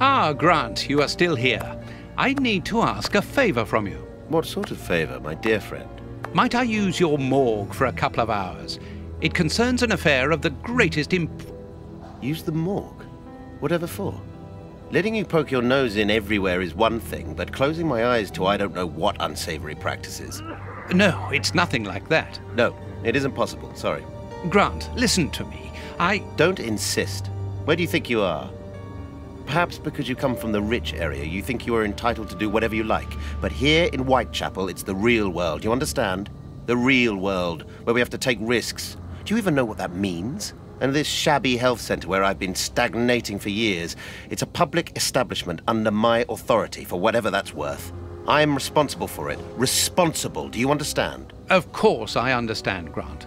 Ah, Grant, you are still here. I need to ask a favor from you. What sort of favor, my dear friend? Might I use your morgue for a couple of hours? It concerns an affair of the greatest Use the morgue? Whatever for? Letting you poke your nose in everywhere is one thing, but closing my eyes to I don't know what unsavory practices. No, it's nothing like that. No, it isn't possible, sorry. Grant, listen to me. Don't insist. Where do you think you are? Perhaps because you come from the rich area, you think you are entitled to do whatever you like. But here in Whitechapel, it's the real world, you understand? The real world, where we have to take risks. Do you even know what that means? And this shabby health center where I've been stagnating for years, it's a public establishment under my authority, for whatever that's worth. I am responsible for it. Responsible, do you understand? Of course I understand, Grant.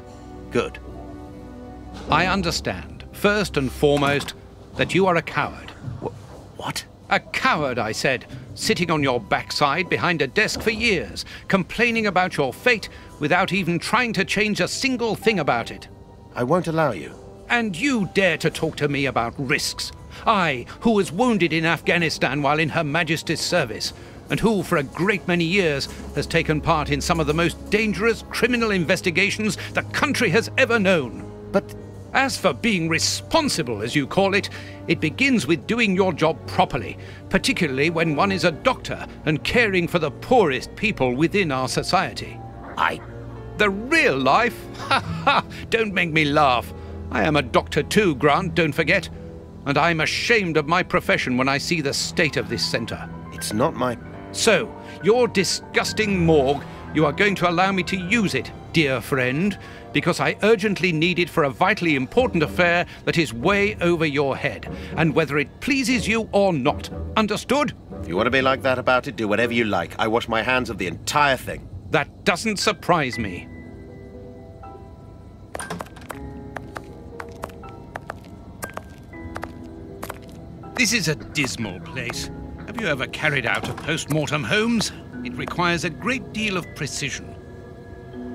Good. I understand, first and foremost, that you are a coward. What? A coward, I said, sitting on your backside behind a desk for years, complaining about your fate without even trying to change a single thing about it. I won't allow you. And you dare to talk to me about risks? I, who was wounded in Afghanistan while in Her Majesty's service, and who, for a great many years, has taken part in some of the most dangerous criminal investigations the country has ever known. But as for being responsible, as you call it, it begins with doing your job properly, particularly when one is a doctor and caring for the poorest people within our society. The real life? Ha ha! Don't make me laugh. I am a doctor too, Grant, don't forget. And I'm ashamed of my profession when I see the state of this centre. It's not my... So, your disgusting morgue, you are going to allow me to use it, dear friend, because I urgently need it for a vitally important affair that is way over your head, and whether it pleases you or not. Understood? If you want to be like that about it, do whatever you like. I wash my hands of the entire thing. That doesn't surprise me. This is a dismal place. Have you ever carried out a post-mortem, Holmes? It requires a great deal of precision.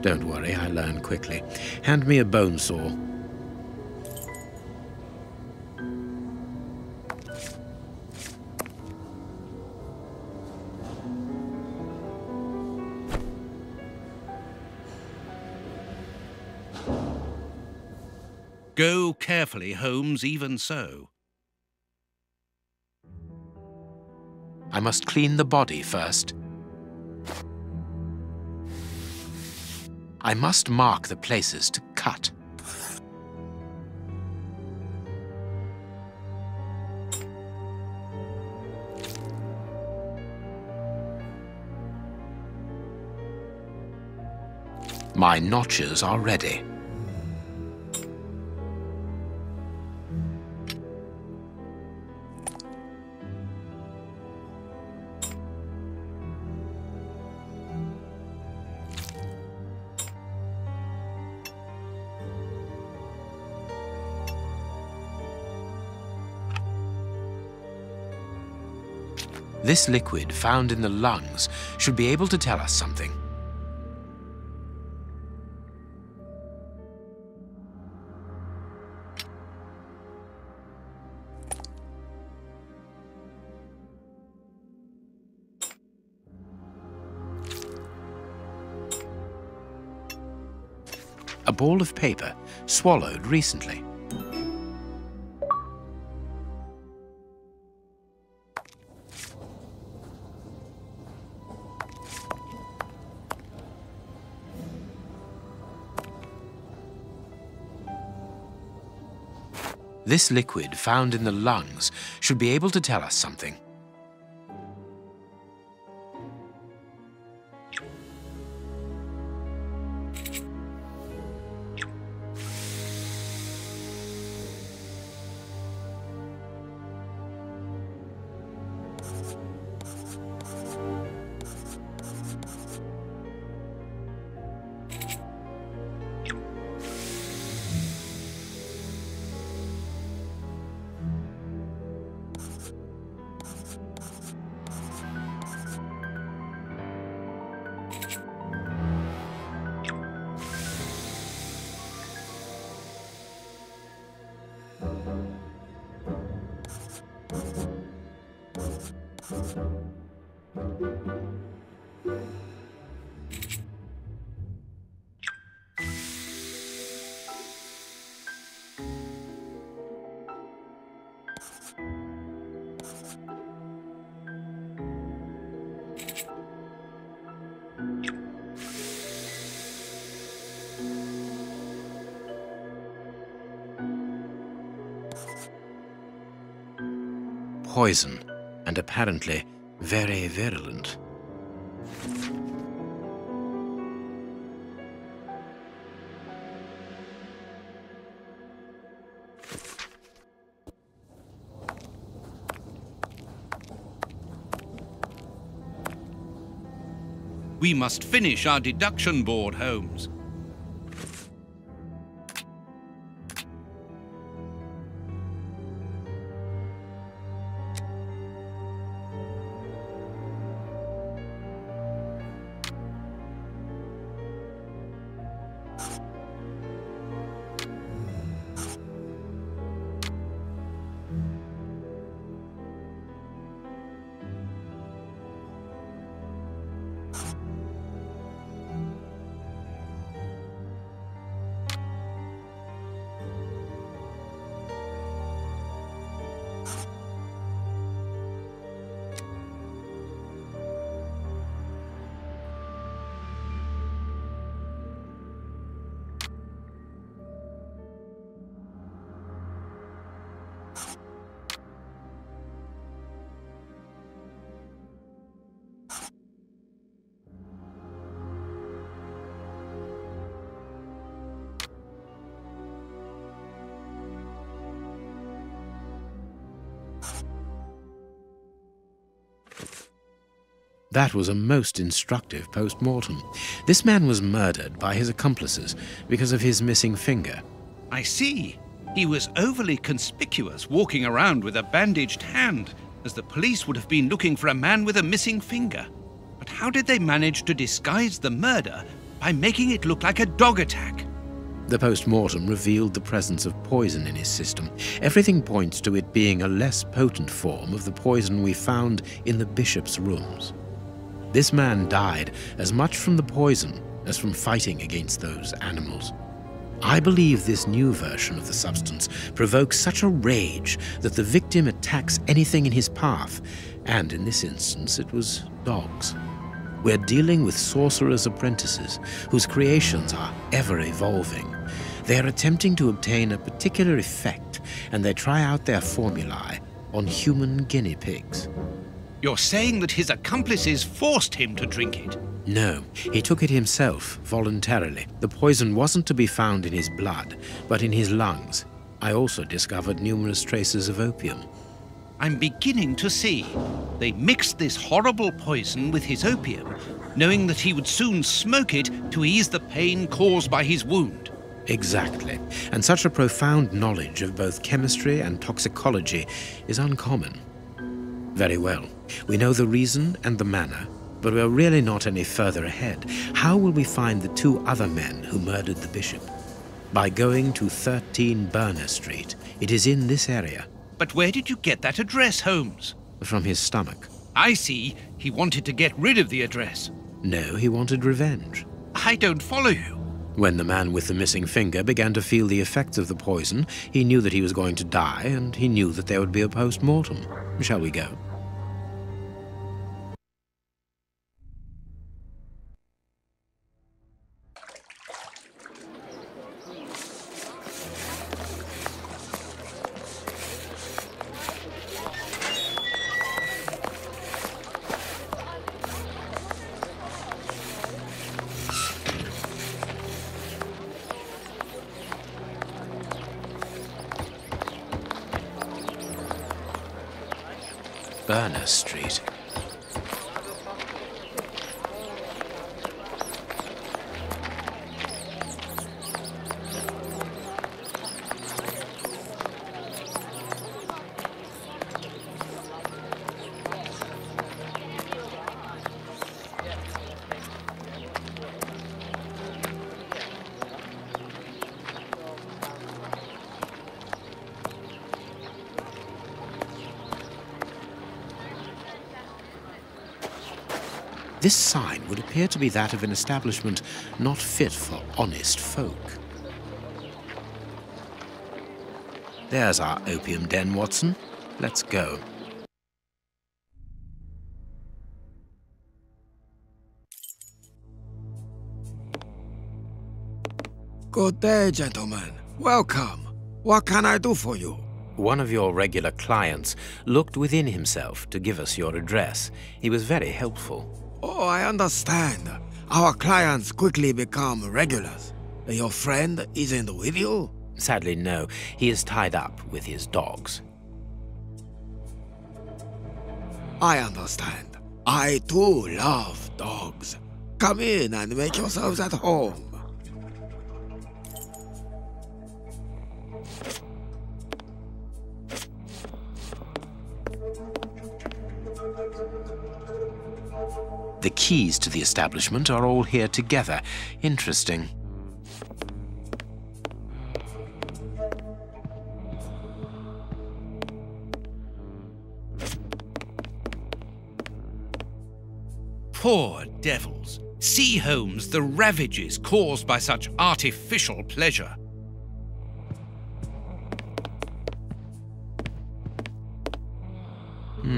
Don't worry, I learn quickly. Hand me a bone saw. Go carefully, Holmes, even so. I must clean the body first. I must mark the places to cut. My notches are ready. This liquid found in the lungs should be able to tell us something. A ball of paper swallowed recently. This liquid found in the lungs should be able to tell us something. poison, and apparently very virulent. We must finish our deduction board, Holmes. That was a most instructive post-mortem. This man was murdered by his accomplices because of his missing finger. I see. He was overly conspicuous, walking around with a bandaged hand, as the police would have been looking for a man with a missing finger. But how did they manage to disguise the murder by making it look like a dog attack? The post-mortem revealed the presence of poison in his system. Everything points to it being a less potent form of the poison we found in the bishop's rooms. This man died as much from the poison as from fighting against those animals. I believe this new version of the substance provokes such a rage that the victim attacks anything in his path, and in this instance it was dogs. We're dealing with sorcerers' apprentices whose creations are ever evolving. They are attempting to obtain a particular effect, and they try out their formulae on human guinea pigs. You're saying that his accomplices forced him to drink it? No, he took it himself, voluntarily. The poison wasn't to be found in his blood, but in his lungs. I also discovered numerous traces of opium. I'm beginning to see. They mixed this horrible poison with his opium, knowing that he would soon smoke it to ease the pain caused by his wound. Exactly. And such a profound knowledge of both chemistry and toxicology is uncommon. Very well. We know the reason and the manner, but we're really not any further ahead. How will we find the two other men who murdered the bishop? By going to 13 Burner Street. It is in this area. But where did you get that address, Holmes? From his stomach. I see. He wanted to get rid of the address. No, he wanted revenge. I don't follow you. When the man with the missing finger began to feel the effects of the poison, he knew that he was going to die, and he knew that there would be a post-mortem. Shall we go? Burner Street. This sign would appear to be that of an establishment not fit for honest folk. There's our opium den, Watson. Let's go. Good day, gentlemen. Welcome. What can I do for you? One of your regular clients looked within himself to give us your address. He was very helpful. Oh, I understand. Our clients quickly become regulars. Your friend isn't with you? Sadly, no. He is tied up with his dogs. I understand. I too love dogs. Come in and make yourselves at home. The keys to the establishment are all here together. Interesting. Poor devils. See, Holmes, the ravages caused by such artificial pleasure.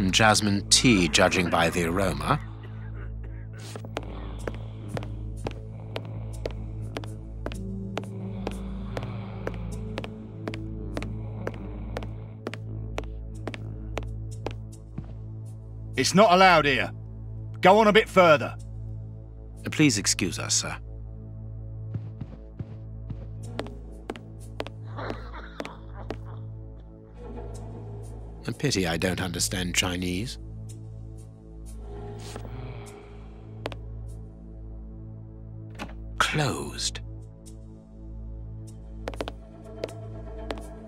Jasmine tea, judging by the aroma. It's not allowed here. Go on a bit further. Please excuse us, sir. A pity I don't understand Chinese. Closed.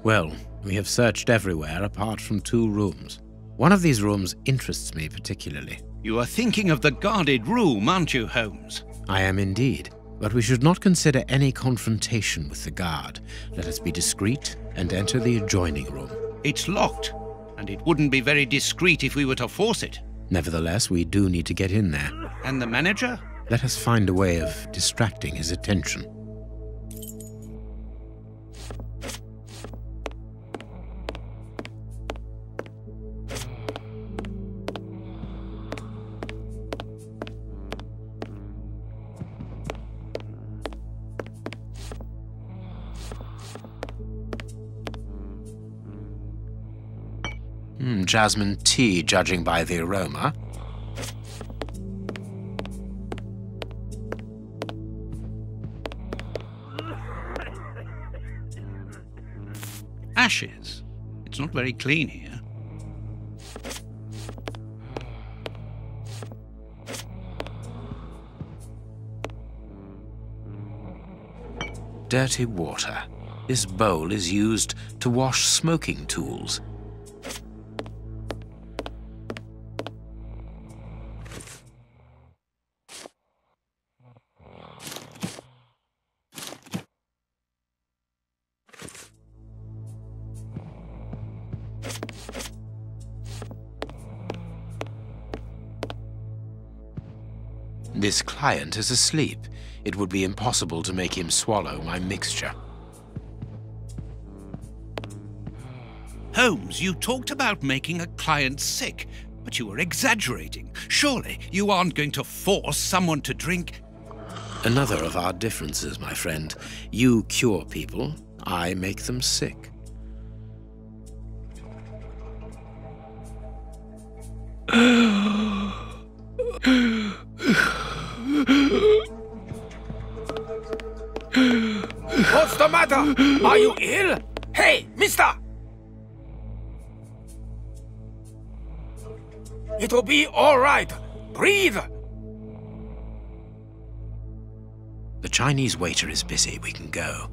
Well, we have searched everywhere apart from 2 rooms. One of these rooms interests me particularly. You are thinking of the guarded room, aren't you, Holmes? I am indeed, but we should not consider any confrontation with the guard. Let us be discreet and enter the adjoining room. It's locked, and it wouldn't be very discreet if we were to force it. Nevertheless, we do need to get in there. And the manager? Let us find a way of distracting his attention. Jasmine tea, judging by the aroma. Ashes. It's not very clean here. Dirty water. This bowl is used to wash smoking tools. This client is asleep. It would be impossible to make him swallow my mixture. Holmes, you talked about making a client sick, but you were exaggerating. Surely you aren't going to force someone to drink. Another of our differences, my friend. You cure people, I make them sick. What's the matter? Are you ill? Hey, mister! It'll be all right. Breathe! The Chinese waiter is busy. We can go.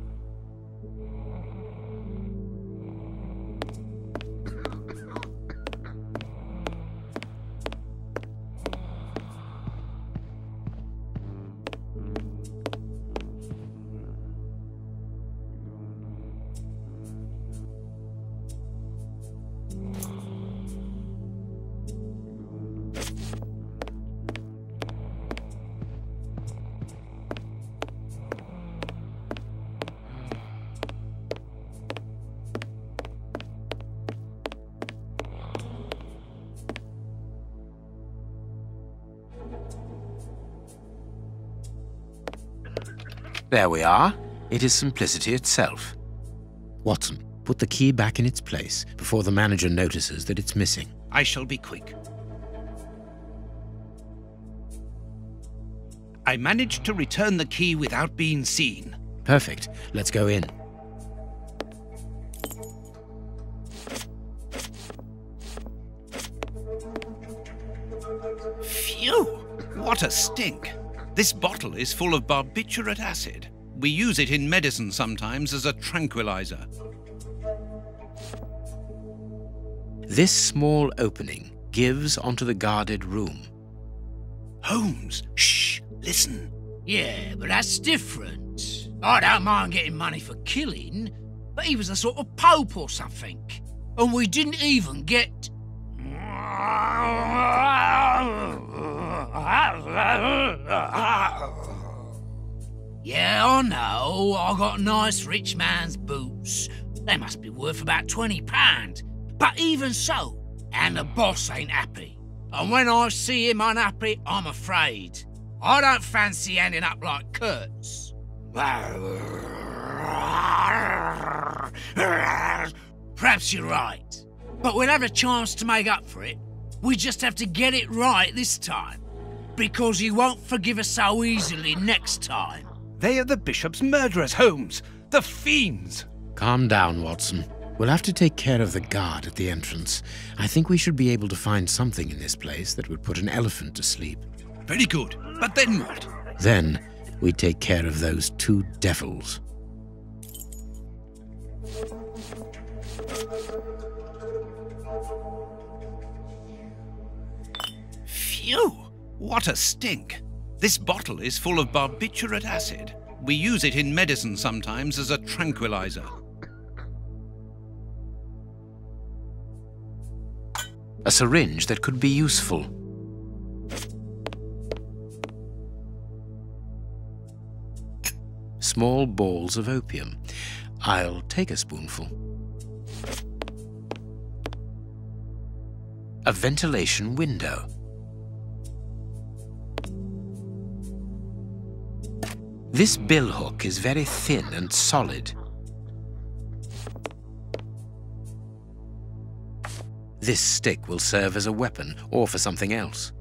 There we are. It is simplicity itself. Watson, Put the key back in its place before the manager notices that it's missing. I shall be quick. I managed to return the key without being seen. Perfect. Let's go in. Phew! What a stink. This bottle is full of barbiturate acid. We use it in medicine sometimes as a tranquilizer. This small opening gives onto the guarded room. Holmes, shh, listen. Yeah, but that's different. I don't mind getting money for killing, but he was a sort of pope or something. And we didn't even get... Yeah, I know. I got nice rich man's boots. They must be worth about £20. But even so, and the boss ain't happy. And when I see him unhappy, I'm afraid. I don't fancy ending up like Kurtz. Perhaps you're right. But we'll have a chance to make up for it. We just have to get it right this time. Because he won't forgive us so easily next time. They are the bishop's murderers, Holmes. The fiends. Calm down, Watson. We'll have to take care of the guard at the entrance. I think we should be able to find something in this place that would put an elephant to sleep. Very good. But then what? Then we take care of those two devils. Phew! What a stink. This bottle is full of barbiturate acid. We use it in medicine sometimes as a tranquilizer. A syringe that could be useful. Small balls of opium. I'll take a spoonful. A ventilation window. This billhook is very thin and solid. This stick will serve as a weapon or for something else.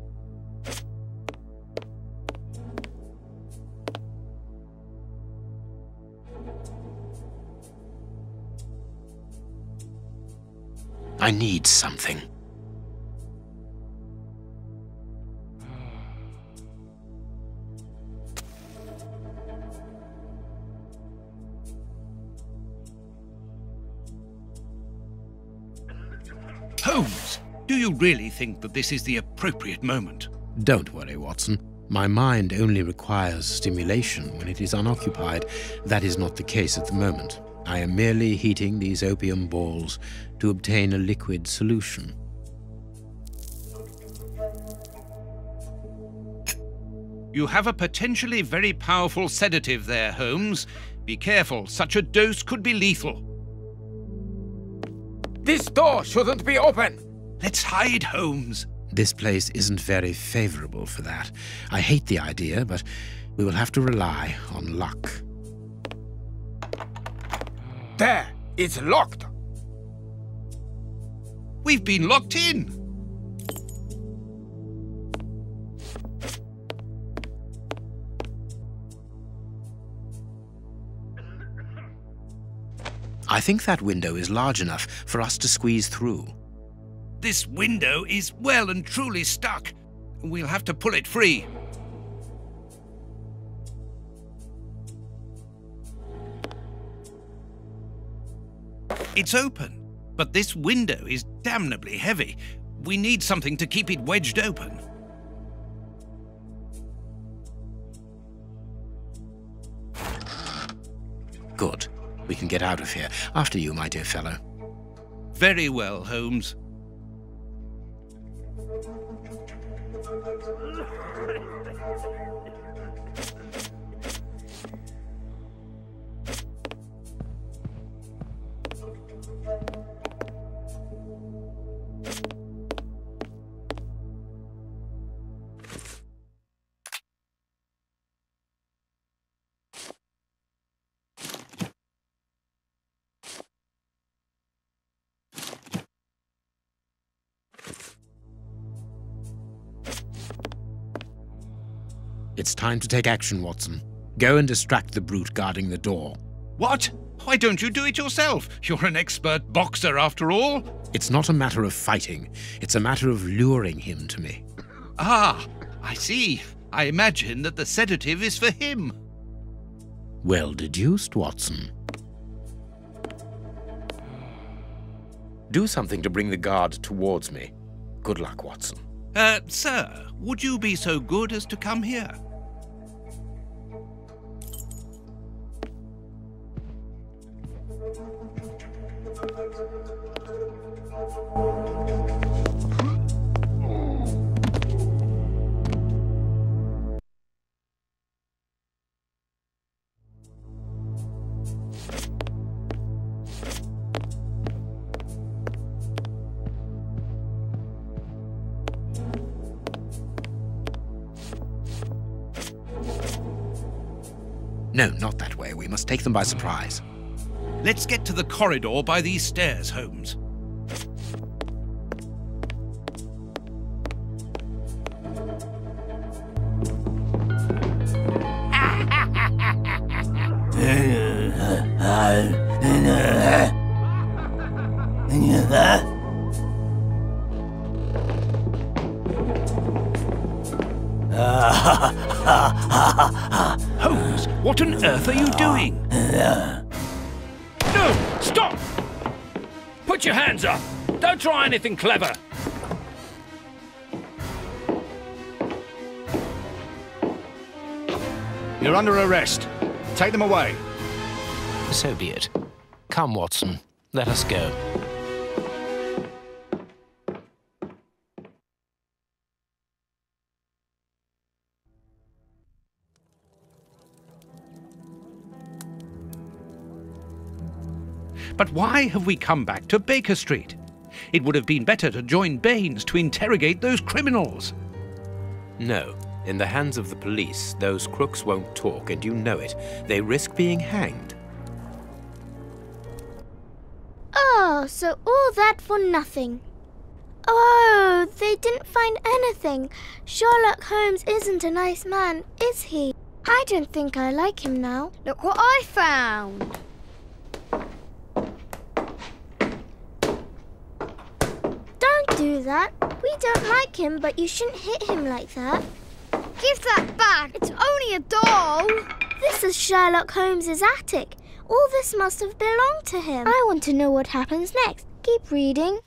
I need something. Holmes, do you really think that this is the appropriate moment? Don't worry, Watson. My mind only requires stimulation when it is unoccupied. That is not the case at the moment. I am merely heating these opium balls to obtain a liquid solution. You have a potentially very powerful sedative there, Holmes. Be careful, such a dose could be lethal. This door shouldn't be open! Let's hide, Holmes. This place isn't very favorable for that. I hate the idea, but we will have to rely on luck. There! It's locked! We've been locked in. I think that window is large enough for us to squeeze through. This window is well and truly stuck. We'll have to pull it free. It's open, but this window is damnably heavy. We need something to keep it wedged open. Good. We can get out of here. After you, my dear fellow. Very well, Holmes. It's time to take action, Watson. Go and distract the brute guarding the door. What? Why don't you do it yourself? You're an expert boxer after all. It's not a matter of fighting. It's a matter of luring him to me. Ah, I see. I imagine that the sedative is for him. Well deduced, Watson. Do something to bring the guard towards me. Good luck, Watson. Sir, would you be so good as to come here? No, not that way. We must take them by surprise. Let's get to the corridor by these stairs, Holmes. Holmes, what on earth are you doing? No! Stop! Put your hands up! Don't try anything clever! You're under arrest. Take them away. So be it. Come, Watson. Let us go. But why have we come back to Baker Street? It would have been better to join Baines to interrogate those criminals. No. In the hands of the police, those crooks won't talk, and you know it. They risk being hanged. Oh, so all that for nothing. Oh, they didn't find anything. Sherlock Holmes isn't a nice man, is he? I don't think I like him now. Look what I found. Don't do that. We don't like him, but you shouldn't hit him like that. Give that back. It's only a doll. This is Sherlock Holmes's attic. All this must have belonged to him. I want to know what happens next. Keep reading.